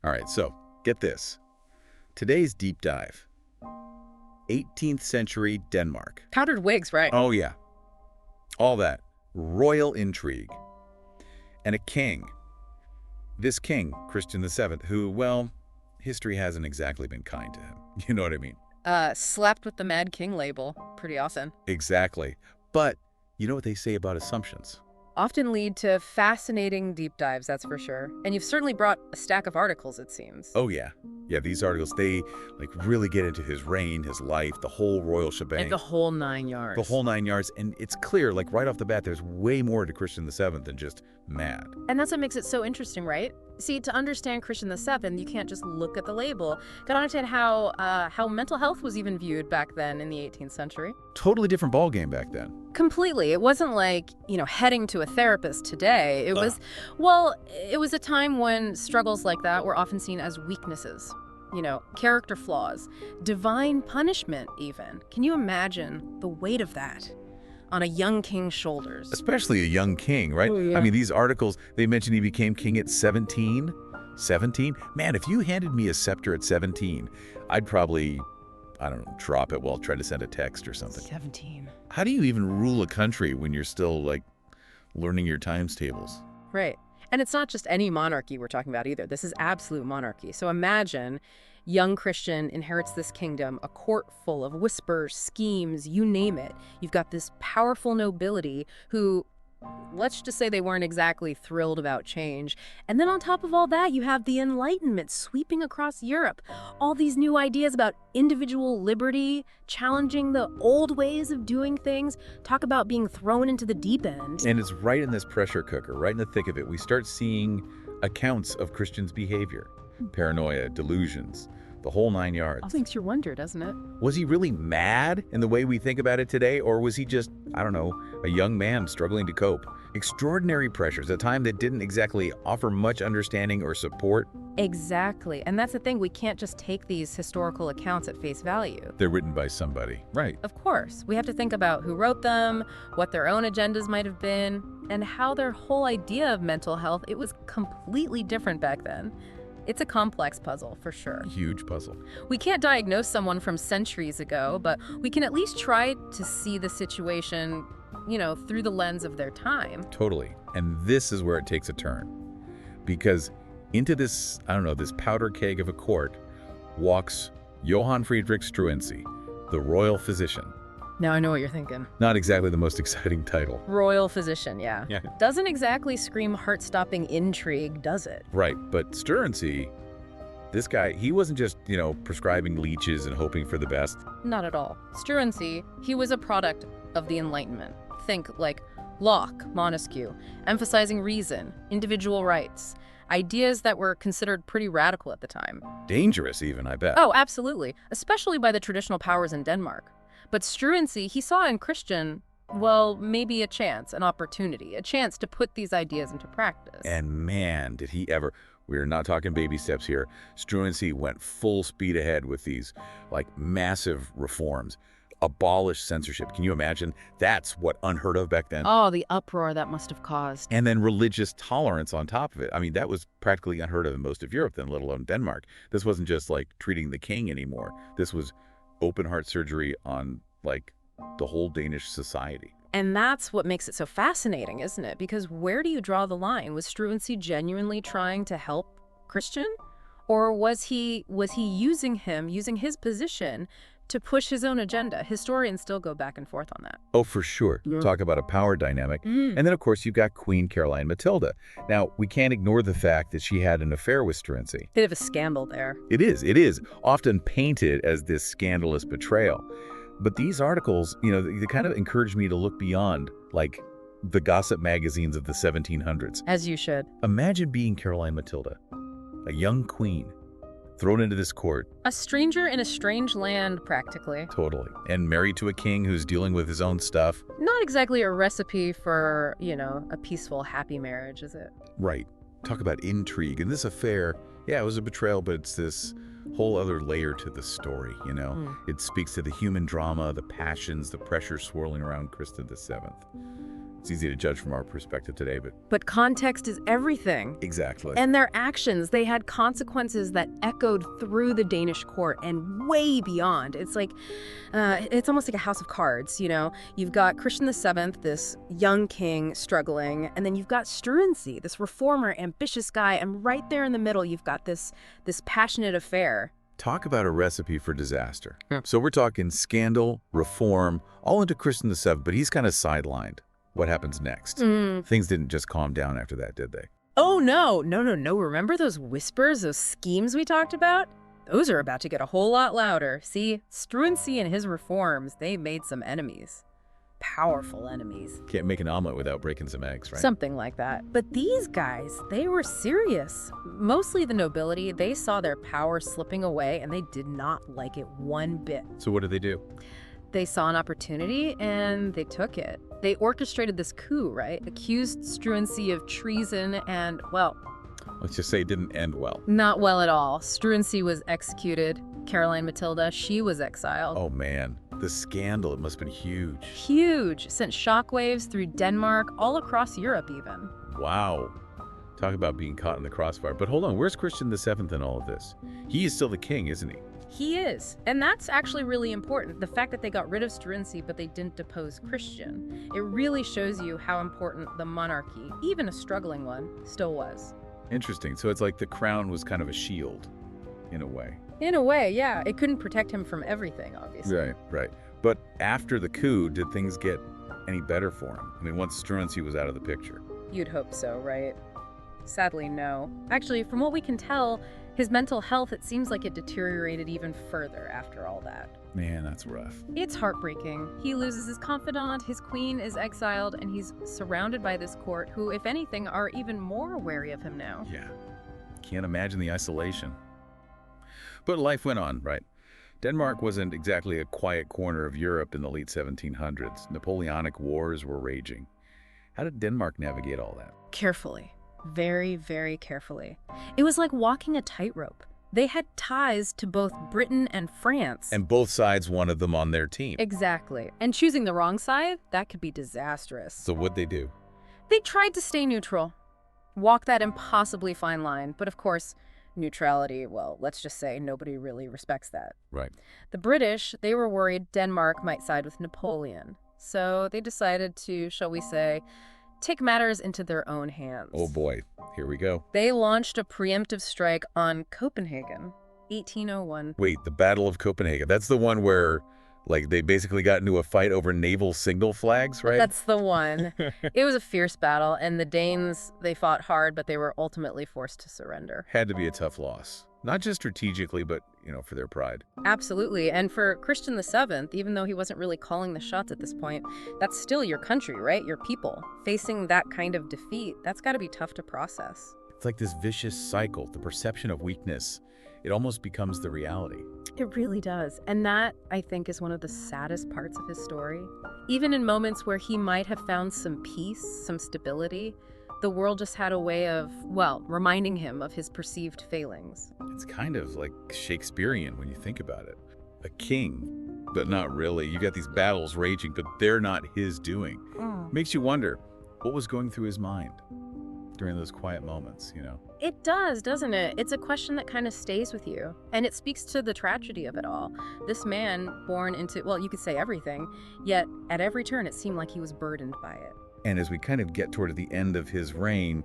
All right, so get this. Today's deep dive. 18th century Denmark. Powdered wigs, right? Oh, yeah. All that. Royal intrigue. And a king. This king, Christian VII, who, well, history hasn't exactly been kind to him. You know what I mean? Slapped with the Mad King label pretty often. Exactly. But you know what they say about assumptions? Often lead to fascinating deep dives, that's for sure. And you've certainly brought a stack of articles, it seems. Oh, yeah. Yeah, these articles, they really get into his reign, his life, the whole royal shebang. And the whole 9 yards. The whole 9 yards. And it's clear, right off the bat, there's way more to Christian VII than just mad. And that's what makes it so interesting, right? See, to understand Christian VII, you can't just look at the label. Gotta understand how mental health was even viewed back then in the 18th century. Totally different ballgame back then. Completely. It wasn't like, heading to a therapist today. It was, it was a time when struggles like that were often seen as weaknesses. Character flaws, divine punishment even. Can you imagine the weight of that on a young king's shoulders? Especially a young king, right? Oh, yeah. I mean, these articles, they mentioned he became king at 17. 17? Man, if you handed me a scepter at 17, I'd probably, I don't know, drop it while trying to send a text or something. 17. How do you even rule a country when you're still, learning your times tables? Right. And it's not just any monarchy we're talking about either. This is absolute monarchy. So imagine young Christian inherits this kingdom, a court full of whispers, schemes, you name it. You've got this powerful nobility who, let's just say they weren't exactly thrilled about change. And then on top of all that, you have the Enlightenment sweeping across Europe. All these new ideas about individual liberty, challenging the old ways of doing things. Talk about being thrown into the deep end. And it's right in this pressure cooker, right in the thick of it. We start seeing accounts of Christian's behavior. Paranoia, delusions, the whole 9 yards. All makes you wonder, doesn't it? Was he really mad in the way we think about it today? Or was he just, I don't know, a young man struggling to cope? Extraordinary pressures, a time that didn't exactly offer much understanding or support. Exactly. And that's the thing. We can't just take these historical accounts at face value. They're written by somebody. Right. Of course. We have to think about who wrote them, what their own agendas might have been, and how their whole idea of mental health, it was completely different back then. It's a complex puzzle, for sure. Huge puzzle. We can't diagnose someone from centuries ago, but we can at least try to see the situation, through the lens of their time. Totally. And this is where it takes a turn. Because into this, this powder keg of a court walks Johann Friedrich Struensee, the royal physician. Now I know what you're thinking. Not exactly the most exciting title. Royal physician, yeah. Yeah. Doesn't exactly scream heart-stopping intrigue, does it? Right, but Struensee, this guy, he wasn't just, prescribing leeches and hoping for the best. Not at all. Struensee, he was a product of the Enlightenment. Think Locke, Montesquieu, emphasizing reason, individual rights, ideas that were considered pretty radical at the time. Dangerous even, I bet. Oh, absolutely, especially by the traditional powers in Denmark. But Struensee, he saw in Christian, maybe a chance, an opportunity, a chance to put these ideas into practice. And man, did he ever. We're not talking baby steps here. Struensee went full speed ahead with these, massive reforms. Abolish censorship. Can you imagine? That's what unheard of back then. Oh, the uproar that must have caused. And then religious tolerance on top of it. I mean, that was practically unheard of in most of Europe, then let alone Denmark. This wasn't just treating the king anymore. This was open heart surgery on the whole Danish society. And that's what makes it so fascinating, isn't it? Because where do you draw the line? Was Struensee genuinely trying to help Christian? Or was he using his position to push his own agenda? Historians still go back and forth on that. Oh, for sure. Yeah. Talk about a power dynamic. And then, of course, you've got Queen Caroline Matilda. Now, we can't ignore the fact that she had an affair with Struensee. Bit of a scandal there. It is. Often painted as this scandalous betrayal. But these articles, they kind of encourage me to look beyond, the gossip magazines of the 1700s. As you should. Imagine being Caroline Matilda, a young queen, thrown into this court. A stranger in a strange land, practically. Totally. And married to a king who's dealing with his own stuff. Not exactly a recipe for, a peaceful, happy marriage, is it? Right. Talk about intrigue. And this affair, it was a betrayal, but it's this whole other layer to the story, It speaks to the human drama, the passions, the pressure swirling around Christian VII. It's easy to judge from our perspective today, But context is everything. exactly. And their actions, they had consequences that echoed through the Danish court and way beyond. It's like, it's almost like a house of cards, you know? You've got Christian VII, this young king struggling, and then you've got Struensee, this reformer, ambitious guy, and right there in the middle, you've got this passionate affair. Talk about a recipe for disaster. Yeah. So we're talking scandal, reform, all into Christian VII, but he's kind of sidelined. What happens next? Things didn't just calm down after that, did they? Oh, no. No. Remember those whispers, those schemes we talked about? Those are about to get a whole lot louder. See, Struensee and his reforms, they made some enemies. Powerful enemies. Can't make an omelet without breaking some eggs, right? Something like that. But these guys, they were serious. Mostly the nobility, they saw their power slipping away and they did not like it one bit. So what did they do? They saw an opportunity and they took it. They orchestrated this coup, right? Accused Struensee of treason and, well, Let's just say it didn't end well. not well at all. Struensee was executed. Caroline Matilda, she was exiled. Oh man, the scandal, it must have been huge. Huge. Sent shockwaves through Denmark, all across Europe even. Wow. Talk about being caught in the crossfire. But hold on, where's Christian VII in all of this? He is still the king, isn't he? He is. And that's actually really important. The fact that they got rid of Struensee, but they didn't depose Christian. It really shows you how important the monarchy, even a struggling one, still was. Interesting. So it's like the crown was kind of a shield, in a way. In a way, yeah. It couldn't protect him from everything, obviously. Right. But after the coup, did things get any better for him? I mean, once Struensee was out of the picture. You'd hope so, right? Sadly, no. Actually, from what we can tell, his mental health, it seems like it deteriorated even further after all that. Man, that's rough. It's heartbreaking. He loses his confidant, his queen is exiled, and he's surrounded by this court who, if anything, are even more wary of him now. Yeah. Can't imagine the isolation. But life went on, right? Denmark wasn't exactly a quiet corner of Europe in the late 1700s. Napoleonic wars were raging. How did Denmark navigate all that? Carefully. Very, very carefully. It was like walking a tightrope. They had ties to both Britain and France. And both sides wanted them on their team. Exactly. And choosing the wrong side, that could be disastrous. So what'd they do? They tried to stay neutral. Walk that impossibly fine line. But of course, neutrality, well, let's just say nobody really respects that. Right. The British, they were worried Denmark might side with Napoleon. So they decided to, shall we say, take matters into their own hands. Oh boy, here we go. They launched a preemptive strike on Copenhagen, 1801. Wait, the Battle of Copenhagen. That's the one where, like, they basically got into a fight over naval signal flags, right? That's the one. It was a fierce battle, and the Danes, they fought hard, but they were ultimately forced to surrender. Had to be a tough loss. Not just strategically, but, for their pride. Absolutely. And for Christian VII, even though he wasn't really calling the shots at this point, that's still your country, right? Your people. Facing that kind of defeat, that's got to be tough to process. It's like this vicious cycle, the perception of weakness. It almost becomes the reality. It really does. And that, I think, is one of the saddest parts of his story. Even in moments where he might have found some peace, some stability, the world just had a way of, well, reminding him of his perceived failings. It's kind of like Shakespearean when you think about it. A king, but not really. You got these battles raging, but they're not his doing. Makes you wonder, what was going through his mind during those quiet moments, It does, doesn't it? It's a question that kind of stays with you. And it speaks to the tragedy of it all. This man, born into, well, you could say everything, yet at every turn it seemed like he was burdened by it. And as we kind of get toward the end of his reign,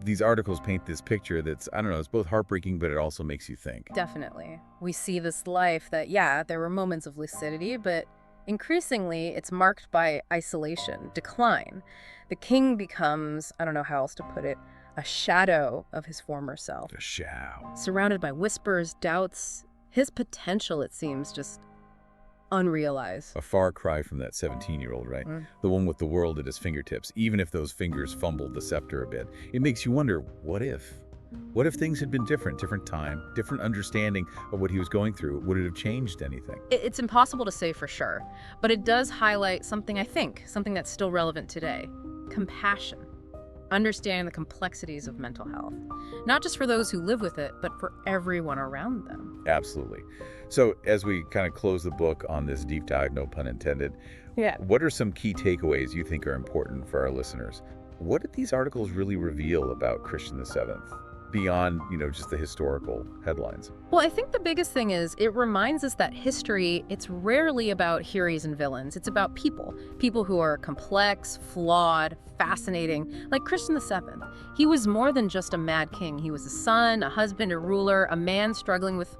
these articles paint this picture that's, I don't know, it's both heartbreaking, but it also makes you think. Definitely. We see this life that, yeah, there were moments of lucidity, but increasingly it's marked by isolation, decline. The king becomes, I don't know how else to put it, a shadow of his former self. A shadow. Surrounded by whispers, doubts, his potential, it seems, just unrealized. A far cry from that 17-year-old, right? The one with the world at his fingertips, even if those fingers fumbled the scepter a bit. It makes you wonder, what if? What if things had been different time, different understanding of what he was going through? Would it have changed anything? It's impossible to say for sure, but it does highlight something, I think, something that's still relevant today. Compassion. understanding the complexities of mental health, not just for those who live with it, but for everyone around them. Absolutely. So as we kind of close the book on this deep dive, no pun intended, Yeah. what are some key takeaways you think are important for our listeners? What did these articles really reveal about Christian VII beyond, just the historical headlines? Well, I think the biggest thing is it reminds us that history, it's rarely about heroes and villains. It's about people. People who are complex, flawed, fascinating, like Christian VII. He was more than just a mad king. He was a son, a husband, a ruler, a man struggling with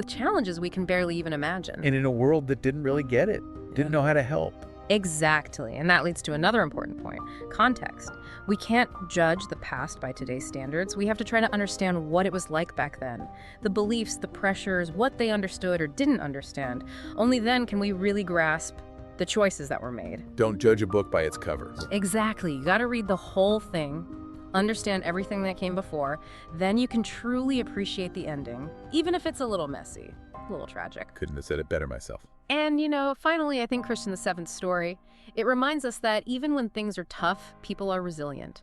challenges we can barely even imagine. And in a world that didn't really get it, didn't know how to help. Exactly. And that leads to another important point, context. We can't judge the past by today's standards. We have to try to understand what it was like back then. The beliefs, the pressures, what they understood or didn't understand. Only then can we really grasp the choices that were made. Don't judge a book by its cover. Exactly. You got to read the whole thing, understand everything that came before, then you can truly appreciate the ending, even if it's a little messy, a little tragic. Couldn't have said it better myself. And, finally, I think Christian VII's story, it reminds us that even when things are tough, people are resilient.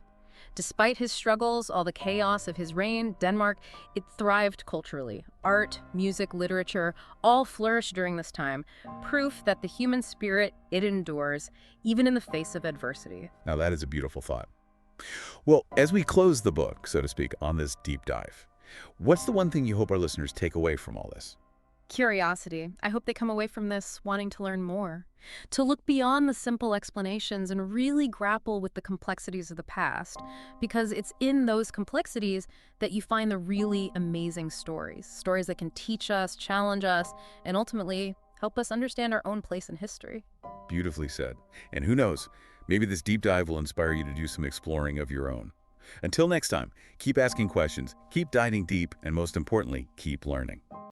Despite his struggles, all the chaos of his reign, Denmark, it thrived culturally. Art, music, literature, all flourished during this time. Proof that the human spirit, it endures, even in the face of adversity. Now that is a beautiful thought. Well, as we close the book, so to speak, on this deep dive, what's the one thing you hope our listeners take away from all this? Curiosity. I hope they come away from this wanting to learn more, to look beyond the simple explanations and really grapple with the complexities of the past, because it's in those complexities that you find the really amazing stories that can teach us, challenge us, and ultimately help us understand our own place in history. Beautifully said. And who knows, maybe this deep dive will inspire you to do some exploring of your own. Until next time, keep asking questions, keep diving deep, and most importantly, keep learning.